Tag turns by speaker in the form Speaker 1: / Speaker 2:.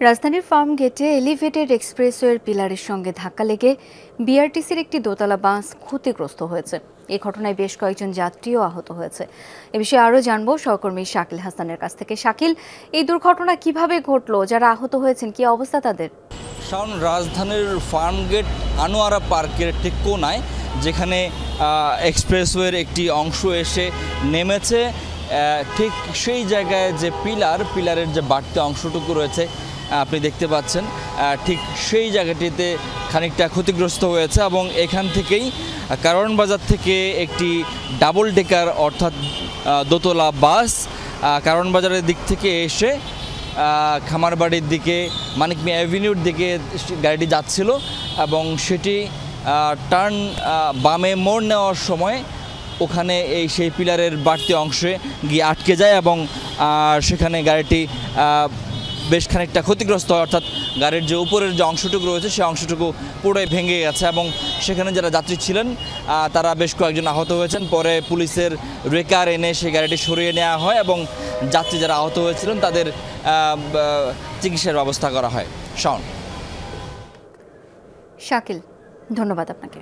Speaker 1: রাজধানীর ফার্ম গেটে এলিভেটেড এক্সপ্রেসওয়ের পিলারের সঙ্গে ধাক্কা লেগে বিআরটিসির একটি দোতলা বাস ক্ষতিগ্রস্ত হয়েছে। এই ঘটনায় বেশ কয়েকজন যাত্রীও আহত হয়েছে। এ বিষয়ে আরও জানবো সহকর্মী শাকিল হাসানের কাছ থেকে। শাকিল, এই দুর্ঘটনা কিভাবে ঘটলো? যারা আহত হয়েছেন কি অবস্থা তাদের?
Speaker 2: শাওন, রাজধানীর ফার্মগেট আনোয়ারা পার্কের ঠিক কোনায় যেখানে এক্সপ্রেসওয়ের একটি অংশ এসে নেমেছে, ঠিক সেই জায়গায় যে পিলারের যে বাড়তি অংশটুকু রয়েছে আপনি দেখতে পাচ্ছেন, ঠিক সেই জায়গাটিতে খানিকটা ক্ষতিগ্রস্ত হয়েছে এবং এখান থেকেই কারওয়ান বাজার থেকে একটি ডাবল ডেকার অর্থাৎ দোতলা বাস কারওয়ান বাজারের দিক থেকে এসে খামারবাড়ির দিকে মানিক মিয়া অ্যাভিনিউর দিকে গাড়িটি যাচ্ছিল এবং সেটি টার্ন বামে মোড় নেওয়ার সময় ওখানে সেই পিলারের বাড়তি অংশে গিয়ে আটকে যায় এবং সেখানে গাড়িটি বেশ খানিকটা ক্ষতিগ্রস্ত হয়, অর্থাৎ গাড়ির যে উপরের যে অংশটুকু রয়েছে সেই অংশটুকু পুরোই ভেঙে গেছে এবং সেখানে যারা যাত্রী ছিলেন তারা বেশ কয়েকজন আহত হয়েছেন। পরে পুলিশের রেকার এনে সেই গাড়িটি সরিয়ে নেওয়া হয় এবং যাত্রী যারা আহত হয়েছিলেন তাদের চিকিৎসার ব্যবস্থা করা হয়। শাওন।
Speaker 1: শাকিল, ধন্যবাদ আপনাকে।